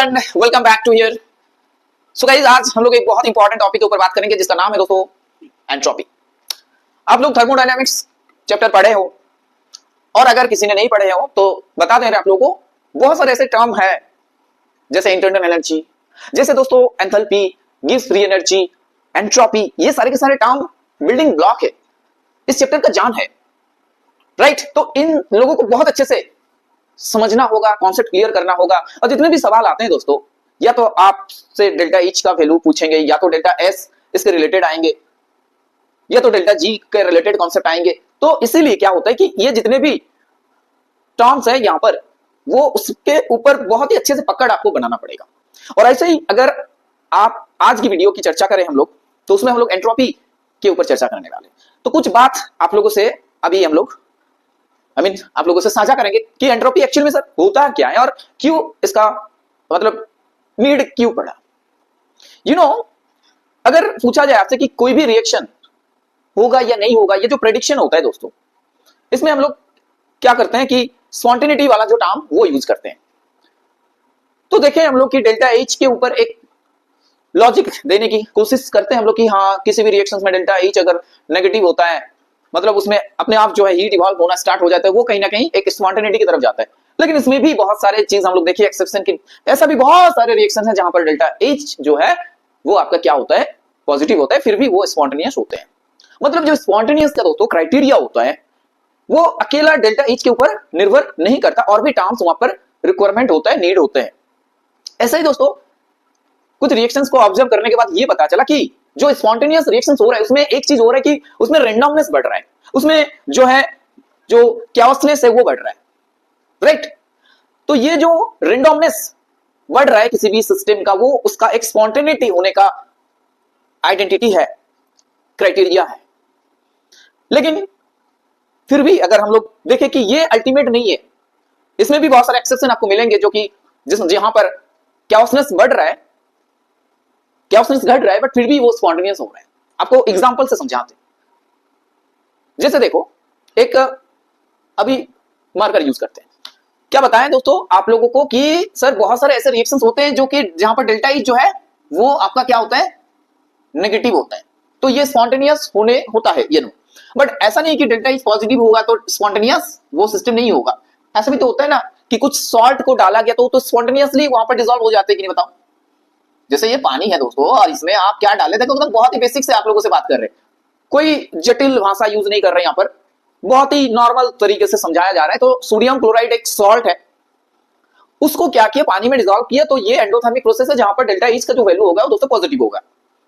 And welcome back to here. So guys, आज हम लोग एक बहुत इंपॉर्टेंट टॉपिक के ऊपर बात करेंगे जिसका नाम है दोस्तों एंट्रोपी। आप लोग थर्मोडायनामिक्स चैप्टर पढ़े हो और अगर किसी ने नहीं पढ़े हो तो बता दे रहे आप लोगों को, बहुत सारे ऐसे टर्म है जैसे इंटरनल एनर्जी, जैसे दोस्तों enthalpy, gives free energy, entropy, ये सारे के सारे टर्म बिल्डिंग ब्लॉक है, इस चैप्टर का जान है, राइट। तो इन लोगों को बहुत अच्छे से समझना होगा, कॉन्सेप्ट क्लियर करना होगा। और जितने भी सवाल आते हैं दोस्तों, या तो आपसे डेल्टा एच का वैल्यू पूछेंगे, या तो डेल्टा एस इसके रिलेटेड आएंगे, या तो डेल्टा जी के रिलेटेड कॉन्सेप्ट आएंगे। तो इसीलिए क्या होता है कि ये जितने भी टर्म्स है यहां पर, वो उसके ऊपर बहुत ही अच्छे से पकड़ आपको बनाना पड़ेगा। और ऐसे ही अगर आप आज की वीडियो की चर्चा करें हम लोग, तो उसमें हम लोग एंट्रोपी के ऊपर चर्चा करने वाले। तो कुछ बात आप लोगों से अभी हम लोग आप लोगों से साझा करेंगे कि एंट्रोपी एक्चुअल में सर होता क्या है और क्यों इसका मतलब नीड क्यों पड़ा। अगर पूछा जाए आपसे कि कोई भी रिएक्शन होगा या नहीं होगा, ये जो प्रेडिक्शन होता है दोस्तों, इसमें हम लोग क्या करते हैं कि स्पॉन्टेनिटी वाला जो टर्म वो यूज करते हैं। तो देखें हम लोग कि डेल्टा एच के ऊपर एक लॉजिक देने की कोशिश करते हैं हम लोग कि हाँ, किसी भी रिएक्शन में डेल्टा एच अगर नेगेटिव होता है, मतलब उसमें अपने आप जो है हीट इवॉल्व होना स्टार्ट हो जाता है, वो कहीं ना कहीं एक स्पॉन्टेनिटी की तरफ जाता है। लेकिन इसमें भी बहुत सारे चीज हम लोग देखिए एक्सेप्शन की, ऐसा भी बहुत सारे रिएक्शन है जहां पर डेल्टा एच जो है वो आपका क्या होता है, पॉजिटिव होता है, फिर भी वो स्पॉन्टेनियस होते हैं। मतलब जो स्पॉन्टेनियस का दोस्तों क्राइटेरिया होता है वो अकेला डेल्टा एच के ऊपर निर्भर नहीं करता, और भी टर्म्स वहां पर रिक्वायरमेंट होता है, नीड होते हैं। ऐसा ही दोस्तों कुछ रिएक्शंस को ऑब्जर्व करने के बाद ये पता चला कि जो स्पॉन्टेनियस रिएक्शंस हो रहा है उसमें एक चीज हो रहा है कि उसमें रैंडमनेस बढ़ रहा है, उसमें जो है जो क्याओसनेस है वो बढ़ रहा है, राइट। तो ये जो रैंडमनेस बढ़ रहा है किसी भी सिस्टम का, वो उसका एक स्पॉन्टेनिटी होने का आइडेंटिटी है, क्राइटेरिया है। लेकिन फिर भी अगर हम लोग देखें कि ये अल्टीमेट नहीं है, इसमें भी बहुत सारे एक्सेप्शन आपको मिलेंगे जो कि जहां पर क्याओसनेस बढ़ रहा है, क्याओसनेस घट रहा है, बट फिर भी वो स्पॉन्टेनियस हो रहा है। आपको एग्जांपल से समझाते हैं। जैसे देखो, एक अभी मार्कर यूज करते हैं। क्या बताएं दोस्तों आप लोगों को कि सर बहुत सारे ऐसे रिएक्शंस होते हैं जो कि जहां पर डेल्टा एच जो है वो आपका क्या होता है, नेगेटिव होता है, तो ये स्पॉन्टेनियस होने होता है ये नो। बट ऐसा नहीं कि डेल्टा एच पॉजिटिव होगा तो स्पॉन्टेनियस वो सिस्टम नहीं होगा। ऐसा भी तो होता है ना कि कुछ सॉल्ट को डाला गया तो स्पॉन्टेनियसली वहां पर डिसॉल्व हो जाते हैं कि नहीं, बताओ। जैसे ये पानी है दोस्तों, और इसमें आप क्या डाले थे, तो बहुत ही बेसिक से आप लोगों से बात कर रहे हैं, कोई जटिल भाषा यूज नहीं कर रहे यहां पर, बहुत ही नॉर्मल तरीके से समझाया जा रहा है। तो सोडियम क्लोराइड एक सॉल्ट है, उसको क्या किया, पानी में डिसॉल्व किया, तो ये एंडोथर्मिक प्रोसेस है जहां पर डेल्टा एच का जो वैल्यू होगा वो दोस्तों पॉजिटिव होगा।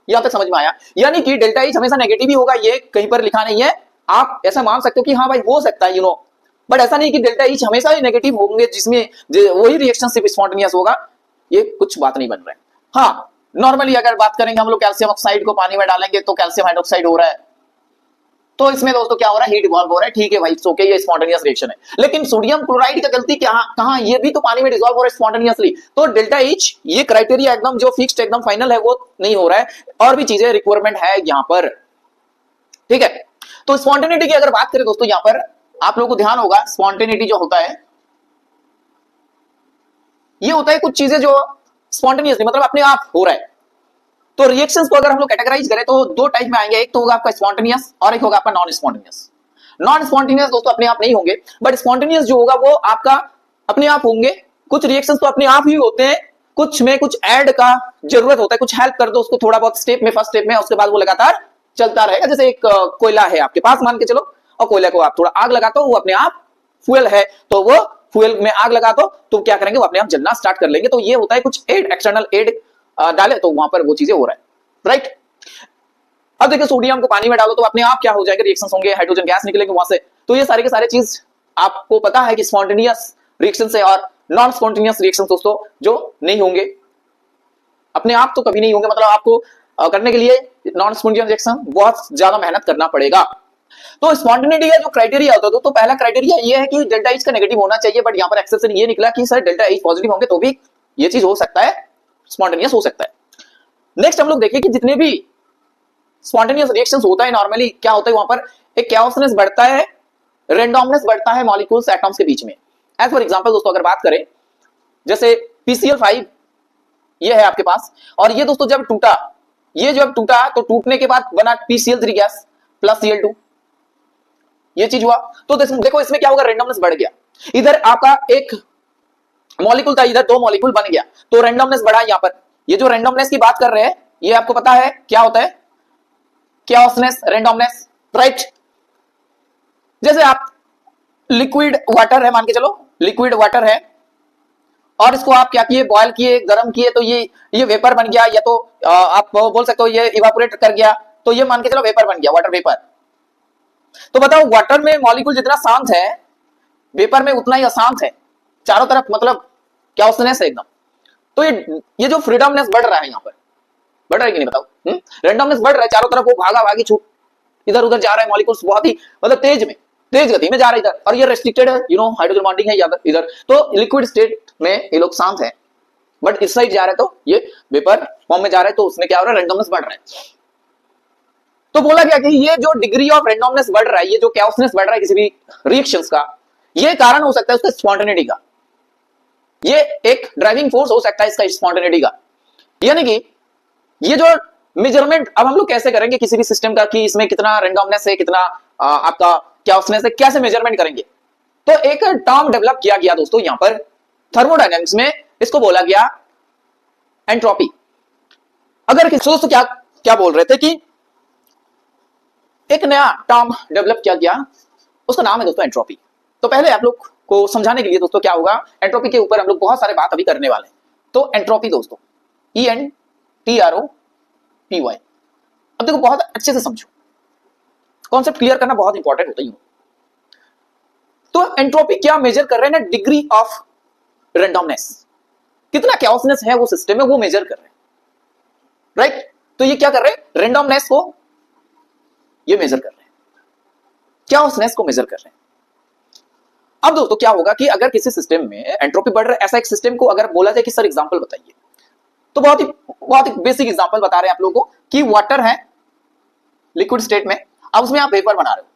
यहां तक समझ में आया? यानी कि डेल्टा एच हमेशा नेगेटिव ही होगा, ये कहीं पर लिखा नहीं है। आप ऐसा मान सकते हो कि हाँ भाई हो सकता है, बट ऐसा नहीं कि डेल्टा एच हमेशा ही नेगेटिव होंगे जिसमें वही रिएक्शन सिर्फ स्पॉन्टेनियस होगा, ये कुछ बात नहीं बन रहा है। हाँ, नॉर्मली अगर बात करेंगे हम लोग कैल्शियम ऑक्साइड को पानी में डालेंगे तो कैल्शियम हाइड्रोक्साइड हो रहा है, तो इसमें दोस्तों क्या हो रहा है, हीट इवॉल्व हो रहा है, ठीक है भाई, सो ये स्पॉन्टेनियस रिएक्शन है। लेकिन सोडियम क्लोराइड का गलती क्या कहां, ये भी तो पानी में डिसॉल्व हो रहा है स्पॉन्टेनियसली। तो डेल्टा एच ये क्राइटेरिया एकदम जो फिक्स्ड एकदम फाइनल है वो नहीं हो रहा है, और भी चीजें रिक्वायरमेंट है यहां पर, ठीक है। तो स्पॉन्टेनिटी की अगर बात करें दोस्तों, यहां पर आप लोगों को ध्यान होगा, स्पॉन्टेनिटी जो होता है ये होता है कुछ चीजें जो स्पॉन्टेनियसली मतलब अपने आप हो रहा है। तो रिएक्शंस को अगर हम लोग कैटेगराइज करें तो दो टाइप में आएंगे, एक तो होगा आपका स्पॉन्टेनियस और एक होगा आपका नॉन स्पॉन्टेनियस। नॉन स्पॉन्टेनियस दोस्तों अपने आप नहीं होंगे, बट स्पॉन्टेनियस जो होगा वो आपका अपने आप होंगे। कुछ रिएक्शंस तो अपने आप ही होते हैं, कुछ में कुछ ऐड का जरूरत होता है, कुछ हेल्प कर दो उसको थोड़ा बहुत स्टेप में, फर्स्ट स्टेप में, उसके बाद वो लगातार चलता रहेगा। जैसे एक कोयला है आपके पास मान के चलो, और कोयले को आप थोड़ा आग लगाते हो, वो अपने आप फ्यूल है, तो वो फ्यूल में आग लगा दो तो क्या करेंगे, वो अपने आप जलना स्टार्ट कर लेंगे। तो ये होता है कुछ एड, एक्सटर्नल एड डाले तो वहां पर वो चीजें हो रहा है, राइट। अब देखिए सोडियम को पानी में डालो तो अपने आप क्या हो जाएगा, रिएक्शंस होंगे, हाइड्रोजन गैस निकलेंगे वहां से। तो ये सारे के सारे चीज आपको पता है कि स्पॉन्टेनियस रिएक्शन से और नॉन स्पॉन्टेनियस रिएक्शन दोस्तों जो नहीं होंगे, अपने आप तो कभी नहीं होंगे, मतलब आपको करने के लिए नॉन स्पॉन्टेनियस रिएक्शन बहुत ज्यादा मेहनत करना पड़ेगा। तो स्पॉन्टेनिटी का जो क्राइटेरिया होता है तो पहला क्राइटेरिया ये है कि डेल्टा एच का नेगेटिव होना चाहिए, बट यहां पर एक्सेप्शन ये निकला कि सर डेल्टा एच पॉजिटिव होंगे तो भी ये चीज हो सकता है, स्पॉन्टेनियस हो सकता है। नेक्स्ट हम लोग देखें कि जितने भी स्पॉन्टेनियस रिएक्शंस होता है नॉर्मली क्या होता है, वहां पर एक क्याओसनेस बढ़ता है, रैंडमनेस बढ़ता है मॉलिक्यूल्स एटम्स के बीच में। एज फॉर एग्जांपल दोस्तों अगर बात करें, जैसे PCl5 ये है आपके पास, और ये दोस्तों जब टूटा, ये जब टूटा तो टूटने के बाद बना PCl3 गैस प्लस Cl2, ये चीज हुआ। तो देखो इसमें क्या होगा, रेंडमनेस बढ़ गया। इधर आपका एक मॉलिक्यूल था, इधर दो मॉलिक्यूल बन गया, तो रेंडमनेस बढ़ा। यहां पर ये जो रेंडमनेस की बात कर रहे हैं, ये आपको पता है क्या होता है, chaosness, रेंडमनेस, राइट। जैसे आप लिक्विड वाटर है, मान के चलो लिक्विड वाटर है, और इसको आप क्या किए, बॉयल किए, गर्म किए, तो ये वेपर बन गया, या तो आप बोल सकते हो ये इवापोरेट कर गया, तो ये मान के चलो वेपर बन गया, वाटर वेपर। तो बताओ वाटर में मॉलिक्यूल जितना शांत है, वेपर में उतना ही अशांत है, चारों तरफ मतलब chaosness है एकदम। तो ये जो फ्रीडमनेस बढ़ रहा है, यहां पर बढ़ रहा है कि नहीं बताओ, रेंडमनेस बढ़ रहा है, चारों तरफ वो भागा भागी छूट इधर उधर जा रहा है, मॉलिक्यूल्स बहुत ही मतलब तेज गति में जा रहा है इधर, और ये रेस्ट्रिक्टेड है, हाइड्रोजन बॉन्डिंग है इधर। तो लिक्विड स्टेट में ये लोग शांत है, बट इस साइड जा रहे हैं तो ये वेपर फॉर्म में जा रहा है, तो उसमें क्या हो रहा है, रेंडमनेस बढ़ रहा है। तो बोला गया कि ये जो डिग्री ऑफ रेंडमनेस बढ़ रहा है, ये जो chaosness बढ़ रहा है किसी भी रिएक्शंस का, ये कारण हो सकता है उसका स्पॉन्टेनिटी का, ये एक ड्राइविंग फोर्स हो सकता है इसका स्पॉन्टेनिटी का। यानी कि ये जो मेजरमेंट अब हम लोग कैसे करेंगे किसी भी सिस्टम का, कि इसमें कितना रेंडमनेस है, कितना आपका chaosness है, कैसे मेजरमेंट करेंगे। तो एक टर्म डेवलप किया गया दोस्तों यहां पर थर्मोडायनेमिक्स में, इसको बोला गया एंट्रोपी। अगर दोस्तों क्या बोल रहे थे कि एक नया टर्म डेवलप किया गया, उसका नाम है दोस्तों एंट्रोपी। तो पहले आप लोग को समझाने के लिए दोस्तों क्या होगा, एंट्रोपी के ऊपर हम लोग बहुत सारे बात अभी करने वाले हैं। तो एंट्रोपी दोस्तों ENTROPY, अब देखो बहुत अच्छे से समझो, कॉन्सेप्ट क्लियर करना बहुत इंपॉर्टेंट होता है। तो एंट्रोपी क्या मेजर कर रहे हैं ना, डिग्री ऑफ रेंडमनेस, कितना chaosness है वो सिस्टम में, वो मेजर कर रहे हैं, राइट। तो ये क्या कर रहे हैं, रेंडमनेस को ये मेजर कर रहे हैं, chaosness को मेजर कर रहे हैं। अब दोस्तों क्या होगा कि अगर किसी सिस्टम में एंट्रोपी बढ़ रहा है, ऐसा एक सिस्टम को अगर बोला जाए कि सर एग्जांपल बताइए, तो बहुत ही बेसिक एग्जांपल बता रहे हैं आप लोगों को कि वाटर है लिक्विड स्टेट में, अब उसमें आप वेपर बना रहे हो,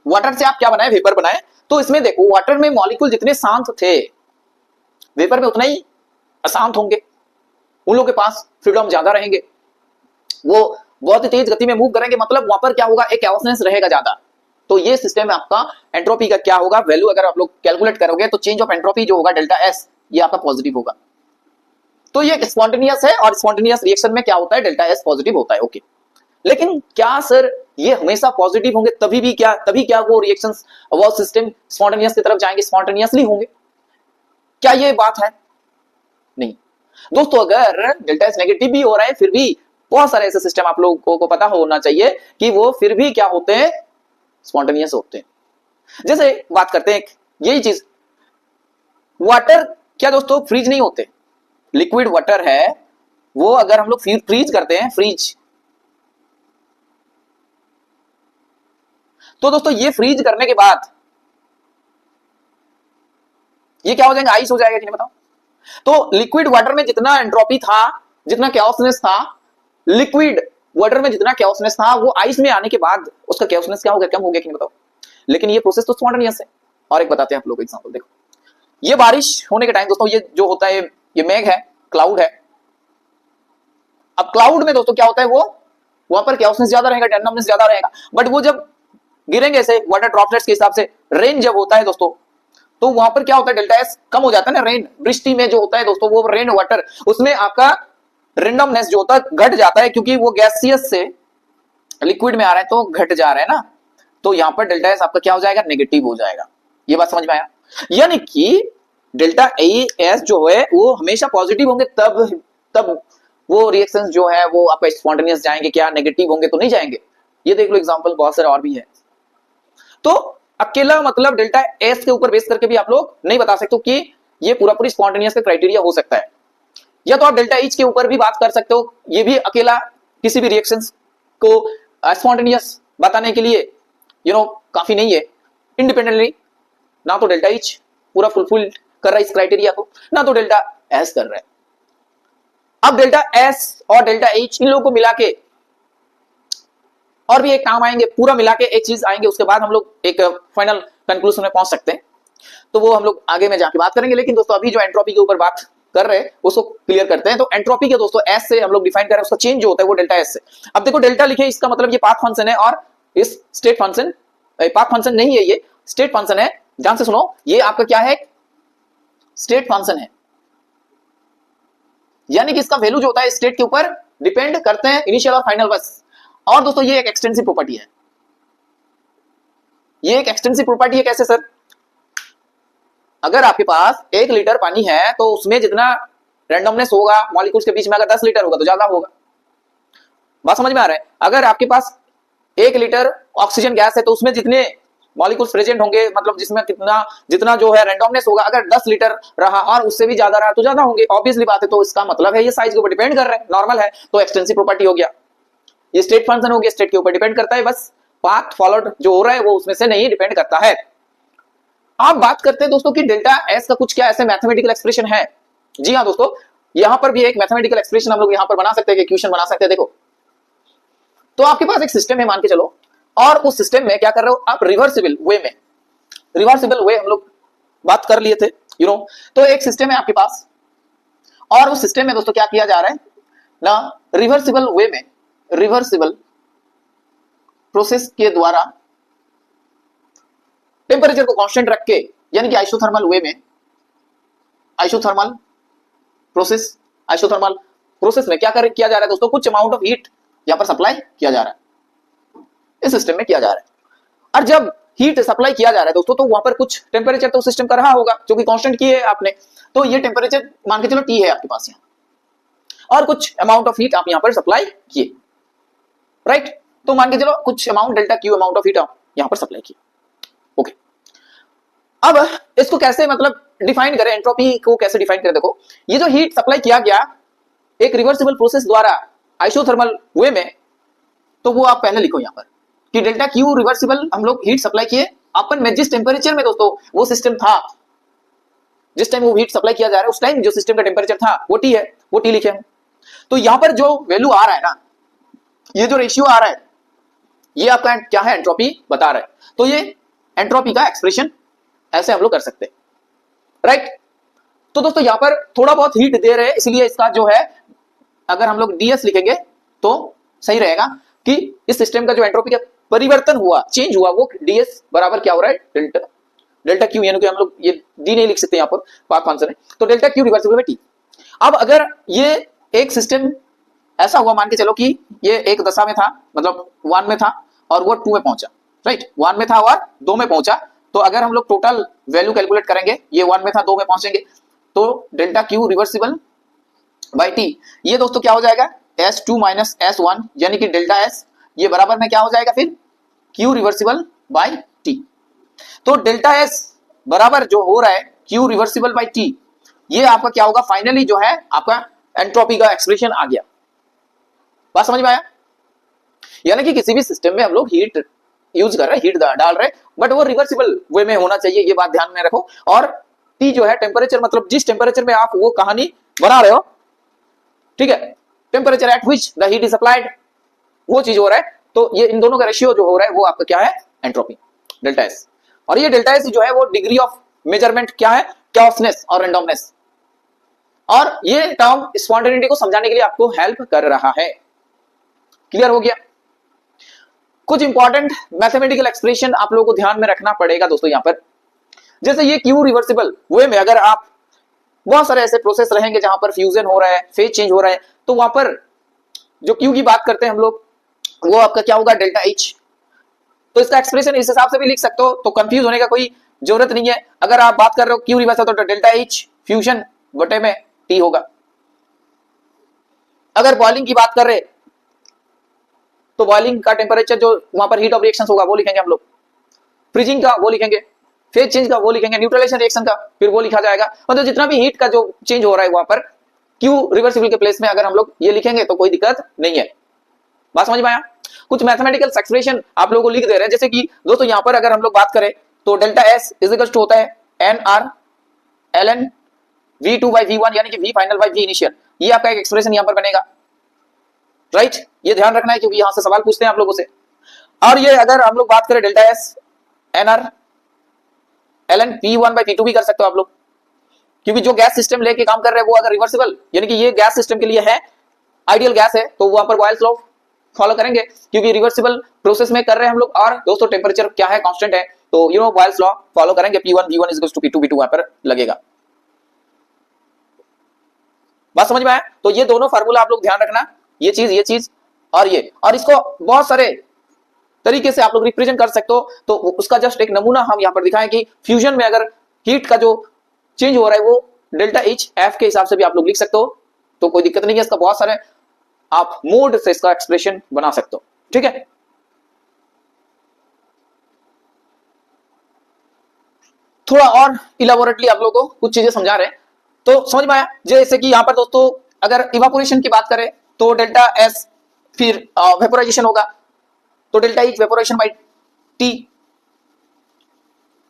वाटर से आप क्या बनाए, वेपर बनाए। तो इसमें देखो वाटर में मॉलिक्यूल जितने शांत थे, वेपर में उतना ही अशांत होंगे, उन लोगों के पास फ्रीडम ज्यादा रहेंगे, वो बहुत ही तेज गति में मूव करेंगे, मतलब वहां पर क्या होगा, एक chaosness रहेगा ज्यादा। तो ये सिस्टम में आपका एंट्रोपी का क्या होगा, वैल्यू अगर आप लोग कैलकुलेट करोगे तो चेंज ऑफ एंट्रोपी जो होगा डेल्टा एस, ये आपका पॉजिटिव होगा। तो ये स्पॉन्टेनियस है, और स्पॉन्टेनियस रिएक्शन में क्या होता है, डेल्टा एस पॉजिटिव होता है, ओके। लेकिन क्या सर ये हमेशा पॉजिटिव होंगे, तभी क्या वो रिएक्शंस वो सिस्टम स्पॉन्टेनियस की तरफ जाएंगे, स्पॉन्टेनियसली होंगे, क्या ये बात है? नहीं दोस्तों, अगर डेल्टा एस नेगेटिव भी हो रहा है, फिर भी बहुत सारे ऐसे सिस्टम आप लोगों को पता होना चाहिए कि वो फिर भी क्या होते हैं, स्पॉन्टेनियस होते हैं। जैसे बात करते हैं यही चीज, वाटर क्या दोस्तों फ्रीज नहीं होते, लिक्विड वाटर है वो अगर हम लोग फ्रीज करते हैं, फ्रीज, तो दोस्तों ये फ्रीज करने के बाद ये क्या हो जाएगा, आइस हो जाएगा कि नहीं बताओ। तो लिक्विड वाटर में जितना एंट्रोपी था, जितना chaosness था, लिक्विड वाटर में जितना chaosness था, वो आइस में आने के बाद उसका chaosness क्या हो गया, कम हो गया कि नहीं बताओ। लेकिन ये प्रोसेस तो स्पॉन्टेनियस है। और एक बताते हैं आप लोग एग्जांपल, देखो ये बारिश होने के टाइम दोस्तों ये जो होता है, ये मेघ है, क्लाउड है। अब क्लाउड में दोस्तों क्या होता है, वो वहां पर chaosness ज्यादा रहेगा, रेंडमनेस ज्यादा रहेगा, बट वो जब गिरेंगे ऐसे वाटर ड्रॉपलेट्स के हिसाब से, रेन जब होता है दोस्तों, तो वहां पर क्या होता है, डेल्टा एस कम हो जाता है ना, रेन वृष्टि में जो होता है दोस्तों, वो रेन वाटर, उसमें आपका रेंडमनेस जो होता है घट जाता है, क्योंकि वो गैसियस से लिक्विड में आ रहा है तो घट जा रहा है ना। तो यहां पर डेल्टा एस आपका क्या हो जाएगा, नेगेटिव हो जाएगा। ये बात समझ में आया? यानी कि डेल्टा एस जो है वो हमेशा पॉजिटिव होंगे, तब वो रिएक्शंस जो है वो आपका स्पॉन्टेनियस जाएंगे, क्या नेगेटिव होंगे तो नहीं जाएंगे। ये देख लो एग्जांपल, बहुत सारे और भी है। तो अकेला मतलब डेल्टा एस के ऊपर बेस करके भी आप लोग नहीं बता सकते कि ये पूरा पूरी स्पॉन्टेनियस का क्राइटेरिया हो सकता है, या तो आप डेल्टा एच के ऊपर भी बात कर सकते हो, ये भी अकेला किसी भी रिएक्शंस को स्पॉन्टेनियस बताने के लिए काफी नहीं है। इंडिपेंडेंटली ना तो डेल्टा एच पूरा फुलफिल कर रहा है इस क्राइटेरिया को, ना तो डेल्टा एस कर रहा है। अब डेल्टा एस और डेल्टा एच इन लोगों को मिला के और भी एक नाम आएंगे, पूरा मिला के एक चीज आएंगे, उसके बाद हम लोग एक फाइनल कंक्लूजन में पहुंच सकते हैं। तो वो हम लोग आगे में जाके बात करेंगे। लेकिन दोस्तों अभी जो एंट्रोपी के ऊपर बात कर रहे हैं उसको क्लियर करते हैं। तो एंट्रोपी के दोस्तों एस से हम लोग डिफाइन कर रहे हैं, उसका चेंज जो होता है वो डेल्टा एस से। अब देखो डेल्टा लिखे, इसका मतलब ये पाथ फंक्शन है और इस स्टेट फंक्शन, पाथ फंक्शन नहीं है, ये स्टेट फंक्शन है। ध्यान से सुनो, ये आपका क्या है, स्टेट फंक्शन है, यानी कि इसका वैल्यू जो होता है स्टेट के ऊपर डिपेंड करते हैं, इनिशियल और फाइनल बस। और दोस्तों ये एक एक्सटेंसिव प्रॉपर्टी है, ये एक एक्सटेंसिव प्रॉपर्टी है। कैसे सर? अगर आपके पास 1 लीटर पानी है तो उसमें जितना रैंडमनेस होगा मॉलिक्यूल्स के बीच में, अगर 10 लीटर होगा तो ज्यादा होगा। बात समझ में आ रहा है? अगर आपके पास 1 लीटर ऑक्सीजन गैस है तो उसमें जितने मॉलिक्यूल्स प्रेजेंट होंगे, मतलब जिसमें कितना जितना जो है रैंडमनेस होगा, अगर 10 लीटर रहा और उससे भी ज्यादा रहा तो ज्यादा होंगे, ऑब्वियसली बात है। तो इसका मतलब है ये साइज के ऊपर डिपेंड कर रहा है, नॉर्मल है, तो एक्सटेंसिव प्रॉपर्टी हो गया। ये स्टेट फंक्शन हो गया, स्टेट के ऊपर डिपेंड करता है, बस पाथ फॉलोड जो हो रहा है वो उसमें से नहीं डिपेंड करता है। आप बात करते हैं दोस्तों कि डेल्टा एस का कुछ क्या ऐसे मैथमेटिकल एक्सप्रेशन है? जी हाँ दोस्तों, यहां पर भी एक मैथमेटिकल एक्सप्रेशन हम लोग यहां पर बना सकते हैं, इक्वेशन बना सकते हैं। देखो, तो आपके पास एक सिस्टम है मान के चलो, और उस सिस्टम में क्या कर रहे हो आप, रिवर्सिबल वे में, रिवर्सिबल वे हम लोग बात कर लिए थे, तो एक सिस्टम है आपके पास, और उस सिस्टम में दोस्तों क्या किया जा रहा है ना, रिवर्सिबल वे में, रिवर्सिबल प्रोसेस के द्वारा टेम्परेचर को कांस्टेंट रख के, यानी कि आइसोथर्मल वे में, आइसोथर्मल प्रोसेस में क्या किया जा रहा है दोस्तों, कुछ अमाउंट ऑफ हीट यहां पर सप्लाई किया जा रहा है, इस सिस्टम में किया जा रहा है। और जब हीट सप्लाई किया जा रहा है दोस्तों, तो वहां पर कुछ टेम्परेचर तो सिस्टम का रहा होगा जो कि कांस्टेंट की है आपने, तो ये टेम्परेचर मान के चलो टी है आपके पास यहां, और कुछ अमाउंट ऑफ हीट आप यहां पर सप्लाई किए, राइट? तो मान के चलो कुछ amount delta Q amount of heat यहां पर सप्लाई किए। ओके, अब इसको कैसे मतलब डिफाइन करें, एंट्रोपी को कैसे डिफाइन करें? देखो, ये जो हीट सप्लाई किया गया एक रिवर्सिबल प्रोसेस द्वारा आइसोथर्मल वे में, तो वो आप पहले लिखो यहां पर कि डेल्टा क्यू रिवर्सिबल हम लोग हीट सप्लाई किए अपन में, जिस टेम्परेचर में दोस्तों वो सिस्टम था, जिस टाइम वो हीट सप्लाई किया जा रहा है उस टाइम जो सिस्टम का टेम्परेचर था वो टी है, वो टी लिखे हम। तो यहां पर जो वैल्यू आ रहा है ना, ये जो रेशियो आ रहा है, ये आपका क्या है, एंट्रोपी बता रहा है। तो ये एंट्रोपी का एक्सप्रेशन ऐसे हम लोग कर सकते हैं, राइट? तो दोस्तों यहां पर थोड़ा बहुत हीट दे रहे हैं, इसलिए इसका जो है अगर हम लोग डीएस लिखेंगे तो सही रहेगा कि इस सिस्टम का जो एंट्रोपी का परिवर्तन हुआ, चेंज हुआ, वो डीएस बराबर क्या हो रहा है, डेल्टा क्यू, यानी कि हम लोग ये डी नहीं लिख सकते यहां पर, पाथ फंक्शन है, तो delta Q reversible by T. अब अगर ये एक सिस्टम ऐसा हुआ मान के चलो कि ये एक दशा में था, मतलब 1 में था और वो 2 में पहुंचा, राइट? 1 में था और 2 में पहुंचा, तो अगर हम लोग टोटल वैल्यू कैलकुलेट करेंगे, ये 1 में था 2 में पहुंचेंगे, तो delta Q reversible by T, ये दोस्तों क्या हो जाएगा, S2 माइनस S1, यानी कि डेल्टा एस, ये बराबर में क्या हो जाएगा फिर, क्यू रिवर्सिबल बाय टी। तो डेल्टा एस बराबर जो हो रहा है क्यू रिवर्सिबल बाय टी, ये आपका क्या होगा, फाइनली जो है आपका एंट्रोपी का एक्सप्रेशन आ गया। बात समझ में आया? यानी कि किसी भी सिस्टम में हम लोग हीट यूज कर रहे हैं, हीट डाल रहे हैं, बट वो रिवर्सिबल वे में होना चाहिए, ये बात ध्यान में रखो। और टी जो है टेम्परेचर, मतलब जिस टेम्परेचर में आप वो कहानी बना रहे हो, ठीक है, temperature at which the heat is applied, वो चीज हो रहा है। तो ये इन दोनों का रेशियो जो हो रहा है वो आपका क्या है, एंट्रोपी, डेल्टा एस। और ये डेल्टा एस जो है वो डिग्री ऑफ मेजरमेंट क्या है, chaosness और रैंडमनेस, और ये टर्म स्पॉन्टेनिटी को समझाने के लिए आपको हेल्प कर रहा है। क्लियर हो गया? कुछ इंपॉर्टेंट मैथमेटिकल एक्सप्रेशन आप लोगों को ध्यान में रखना पड़ेगा दोस्तों यहां पर, जैसे ये क्यू रिवर्सिबल वे में अगर आप, बहुत सारे ऐसे प्रोसेस रहेंगे जहां पर फ्यूजन हो रहा है, फेज चेंज हो रहा है, तो वहां पर जो क्यू की बात करते हैं हम लोग, वो आपका क्या होगा, डेल्टा एच। तो इसका एक्सप्रेशन इस हिसाब से भी लिख सकते हो, तो कंफ्यूज होने का कोई जरूरत नहीं है। अगर आप बात कर रहे हो क्यू रिवर्सल, तो डेल्टा एच फ्यूजन बटे में टी होगा। अगर बॉइलिंग की बात कर रहे तो बॉइलिंग का टेम्परेचर जो वहां पर हीट ऑफ रिएक्शन होगा वो लिखेंगे हम लोग, फ्रीजिंग का वो लिखेंगे, फेज चेंज का वो लिखेंगे, न्यूट्रलाइजेशन रिएक्शन का फिर वो लिखा जाएगा। मतलब जितना भी हीट का जो चेंज हो रहा है वहां पर क्यू रिवर्सिबल के प्लेस में अगर हम लोग ये लिखेंगे तो कोई दिक्कत नहीं है। बात समझ में आया? कुछ मैथमेटिकल एक्सप्रेशन आप लोगों को लिख दे रहे हैं, जैसे कि दोस्तों यहां पर अगर हम लोग बात करें तो delta S is equal to होता है N R L N V2 by V1, यानी कि V final by V initial. ये आपका एक एक्सप्रेशन यहां पर बनेगा, राइट? ये ध्यान रखना है क्योंकि यहां से सवाल पूछते हैं आप लोगों से। और ये अगर हम लोग बात करें delta S N R L N P1 by P2 भी कर सकते हो आप लोग, क्योंकि जो गैस सिस्टम लेके काम कर रहे हैं वो अगर रिवर्सिबल यानी कि ये गैस सिस्टम के लिए है, आइडियल गैस है, तो वहां पर बॉयल्स लॉ फॉलो करेंगे क्योंकि रिवर्सिबल प्रोसेस में कर रहे हैं हम लोग। और दोस्तों टेम्परेचर क्या है, कांस्टेंट है, तो बॉयल्स लॉ फॉलो करेंगे। P1 V1 is equals to P2 V2 वहां पर लगेगा। बात समझ में आया? तो ये दोनों फार्मूला आप लोग ध्यान रखना, ये चीज और ये, और इसको बहुत सारे तरीके से आप लोग रिप्रेजेंट कर सकते हो। तो उसका जस्ट एक नमूना हम यहां पर दिखाएं कि फ्यूजन में अगर हीट का जो चेंज हो रहा है वो डेल्टा एच एफ के हिसाब से भी आप लोग लिख सकते हो, तो कोई दिक्कत नहीं है। इसका बहुत सारे आप मोड से इसका एक्सप्रेशन बना सकते हो, ठीक है। थोड़ा और इलाबोरेटली आप लोगों को कुछ चीजें समझा रहे हैं, तो समझ में आया? जैसे कि यहां पर दोस्तों अगर इवापोरेशन की बात करें तो डेल्टा एस, फिर वेपोराइजेशन होगा तो delta H evaporation by T.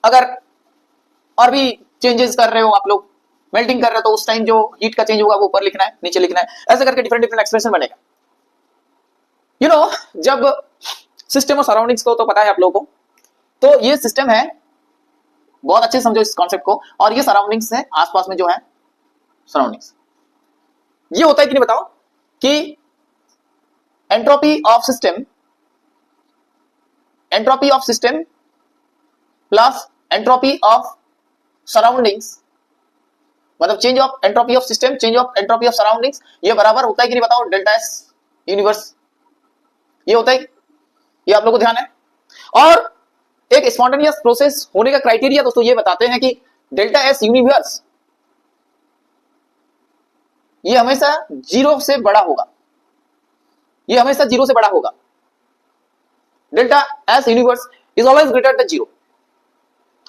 अगर और भी चेंजेस कर रहे हो आप लोग, मेल्टिंग कर रहे हो, तो उस टाइम जो हीट का चेंज होगा वो ऊपर लिखना है, नीचे लिखना है, ऐसे करके डिफरेंट डिफरेंट एक्सप्रेशन बनेगा। जब सिस्टम और सराउंडिंग्स को तो पता है आप लोगों को, तो ये सिस्टम है, बहुत अच्छे समझो इस कॉन्सेप्ट को, और ये सराउंडिंग्स है, आसपास में जो है सराउंडिंग्स। ये होता है कि नहीं बताओ कि entropy of system plus entropy of surroundings, मतलब change of entropy of system, change of entropy of surroundings, ये बराबर होता है कि नहीं बताओ डेल्टा एस यूनिवर्स। ये होता है, ये आप लोगों को ध्यान है। और एक स्पॉन्टेनियस प्रोसेस होने का क्राइटेरिया दोस्तों ये बताते हैं कि डेल्टा एस यूनिवर्स ये हमेशा जीरो से बड़ा होगा, ये हमेशा जीरो से बड़ा होगा। Delta S universe is always greater than zero.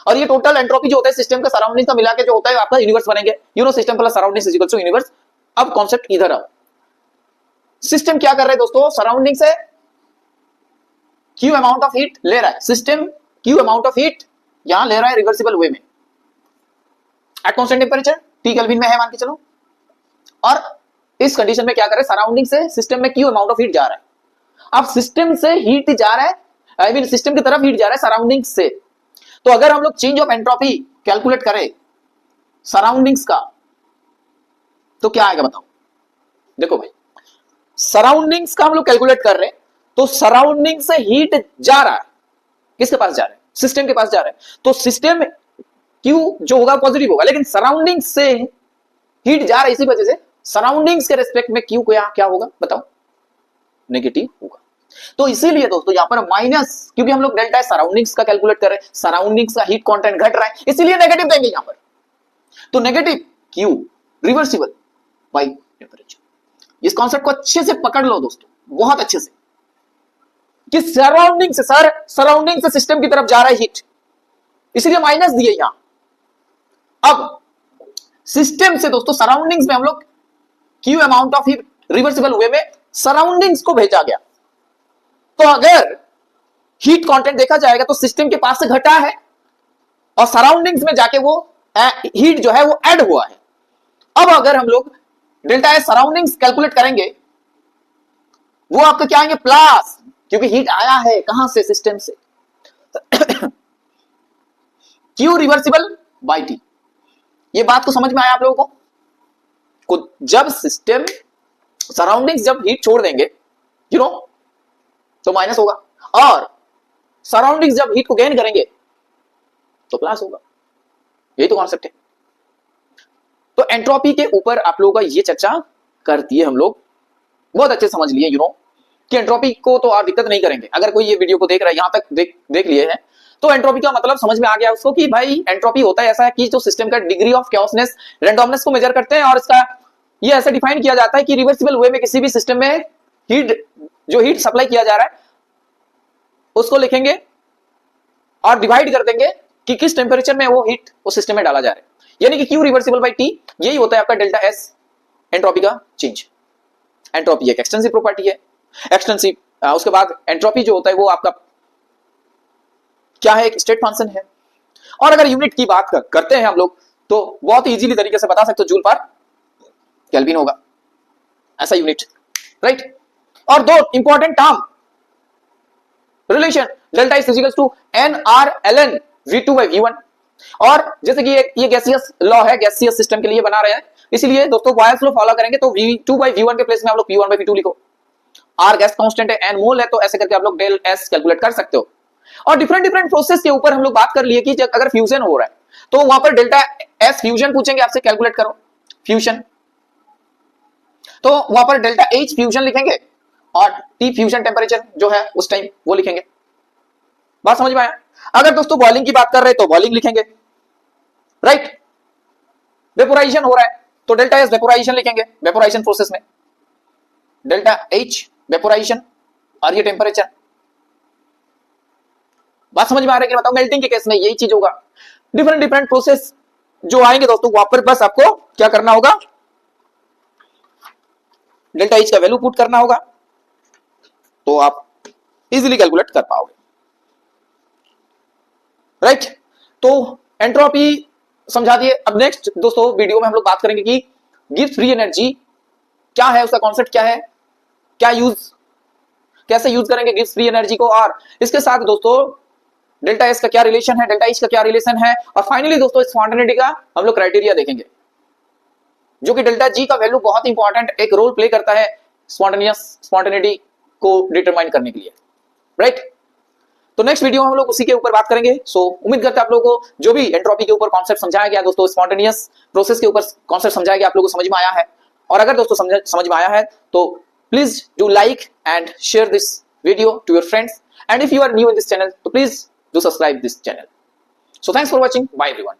और ये टोटल एंट्रोपी जो होता है सिस्टम का सराउंडिंग का मिला के जो होता है आपका यूनिवर्स बनेंगे। System plus surrounding is equal to universe. अब कॉन्सेप्ट इधर आओ, सिस्टम क्या कर रहा है दोस्तों, सराउंडिंग से क्यू अमाउंट ऑफ हीट ले रहा है, system Q amount of heat यहां ले रहा है रिवर्सिबल वे में, at constant temperature, T kelvin में है मान के चलो। और इस कंडीशन में क्या कर रहे हैं, सराउंडिंग से सिस्टम में क्यू अमाउंट ऑफ हीट जा रहा है। अब सिस्टम से हीट जा रहा है, आई मीन सिस्टम की तरफ हीट जा रहा है सराउंडिंग से। तो अगर हम लोग चेंज ऑफ एंट्रोपी कैलकुलेट करें सराउंडिंग्स का तो क्या आएगा बताओ। देखो भाई, सराउंडिंग्स का हम लोग कैलकुलेट कर रहे हैं, तो सराउंडिंग से हीट जा रहा है, किसके पास जा रहा है, सिस्टम के पास जा रहा है। तो सिस्टम क्यू जो होगा पॉजिटिव होगा, लेकिन सराउंडिंग से हीट जा रहा है, इसी वजह से सराउंडिंग्स के रेस्पेक्ट में क्यू क्या होगा बताओ, नेगेटिव होगा। तो इसीलिए दोस्तों यहां पर माइनस, क्योंकि हम लोग डेल्टा सराउंडिंग्स का कैलकुलेट कर रहे हैं, सराउंडिंग्स का हीट कंटेंट घट रहा है, इसीलिए नेगेटिव देंगे यहां पर। तो negative Q reversible by temperature. इस कॉन्सेप्ट को अच्छे से पकड़ लो दोस्तों, बहुत अच्छे से, कि सराउंडिंग से सिस्टम की तरफ जा रहा है हीट, इसलिए माइनस दिए यहां। अब सिस्टम से दोस्तों सराउंडिंग्स में हम लोग Q amount of heat reversible way में सराउंडिंग्स को भेजा गया। तो अगर हीट कंटेंट देखा जाएगा तो सिस्टम के पास से घटा है और सराउंडिंग्स में जाके वो हीट जो है वो ऐड हुआ है। अब अगर हम लोग डेल्टा एस सराउंडिंग्स कैलकुलेट करेंगे, वो आपका क्या आएंगे प्लस, क्योंकि हीट आया है कहां से, सिस्टम से। Q reversible by T. ये बात को समझ में आया आप लोगों को? जब सिस्टम सराउंडिंग्स जब हीट छोड़ देंगे तो माइनस होगा, और सराउंडिंग्स जब हीट को गेन करेंगे तो प्लस होगा। यही तो कॉन्सेप्ट है। तो एंट्रोपी के ऊपर आप लोगों का ये चर्चा कर दी है हम लोग, बहुत अच्छे समझ लिए कि एंट्रोपी को तो आप दिक्कत नहीं करेंगे। अगर कोई ये वीडियो को देख रहा है, यहां तक देख लिए हैं, तो एंट्रोपी का मतलब समझ में आ गया उसको कि भाई एंट्रोपी होता है ऐसा है कि जो सिस्टम का डिग्री ऑफ कैओसनेस, रैंडमनेस को मेजर करते हैं, और इसका ये ऐसे डिफाइन किया जाता है कि रिवर्सिबल वे में किसी भी सिस्टम में हीट सप्लाई किया जा रहा है उसको लिखेंगे और डिवाइड कर देंगे कि किस टेंपरेचर में वो हीट उस सिस्टम में डाला जा रहा है, यानी कि क्यू रिवर्सिबल बाई टी। यही होता है आपका डेल्टा एस एंट्रोपी का चेंज। एंट्रोपी एक एक्सटेंसिव प्रॉपर्टी है, एक्सटेंसिव। उसके बाद एंट्रोपी जो होता है वो आपका क्या है, एक स्टेट फंक्शन है। और अगर यूनिट की बात करते हैं हम लोग तो बहुत इजीली तरीके से बता सकते हो, जूल पर केल्विन होगा ऐसा यूनिट, राइट। और दो important term relation, delta is equal to N R L N V2 by V1, और जैसे कि ये गैसियस लॉ है, गैसियस सिस्टम के लिए बना रहे हैं, इसीलिए दोस्तों बॉयल्स लॉ फॉलो करेंगे तो V2/V1 के प्लेस में आप लोग P1/P2 लिखो। R गैस कांस्टेंट है, N मोल है, तो ऐसे करके आप लोग डेल S कैलकुलेट कर सकते हो। और डिफरेंट प्रोसेस के ऊपर हम लोग बात कर लिए कि अगर फ्यूजन हो रहा है तो वहां पर डेल्टा S फ्यूजन पूछेंगे आपसे, कैलकुलेट करो फ्यूजन, तो वहां पर डेल्टा H फ्यूजन लिखेंगे और T फ्यूजन टेम्परेचर जो है उस टाइम वो लिखेंगे। बात समझ में आया? अगर दोस्तों बॉइलिंग की बात कर रहे हैं तो बॉइलिंग लिखेंगे, राइट। वेपोराइजेशन हो रहा है तो डेल्टा एस वेपोराइजेशन लिखेंगे, वेपोराइजेशन प्रोसेस में डेल्टा एच वेपोराइजेशन और ये टेम्परेचर। बात समझ में आ रही है कि बताओ? मेल्टिंग के केस में यही चीज होगा। डिफरेंट प्रोसेस जो आएंगे दोस्तों वहां पर बस आपको क्या करना होगा, डेल्टा एच का वैल्यू पुट करना होगा तो आप इजीली कैलकुलेट कर पाओगे, राइट। तो एंट्रोपी समझा दिए। अब नेक्स्ट दोस्तों वीडियो में हम लोग बात करेंगे कि गिब्स फ्री एनर्जी क्या है, उसका कॉन्सेप्ट क्या है, क्या यूज, कैसे यूज करेंगे गिब्स फ्री एनर्जी को, और इसके साथ दोस्तों डेल्टा एस का क्या रिलेशन है, डेल्टा एच का क्या रिलेशन है, और फाइनली दोस्तों स्पॉन्टेनिटी का हम लोग क्राइटेरिया देखेंगे, जो कि डेल्टा जी का वैल्यू बहुत इंपॉर्टेंट एक रोल प्ले करता है स्पॉन्टेनिटी को डिटरमाइन करने के लिए, राइट। तो नेक्स्ट वीडियो में हम लोग उसी के ऊपर बात करेंगे। सो उम्मीद करते हैं आप लोगों को जो भी एंट्रोपी के ऊपर कॉन्सेप्ट समझाया गया दोस्तों, स्पॉन्टेनियस प्रोसेस के ऊपर कॉन्सेप्ट समझाया गया, आप लोगों को समझ में आया है। और अगर दोस्तों समझ में आया है तो please do like and share this video to your friends, and if you are new in this channel तो please do subscribe this channel. So thanks for watching, bye everyone.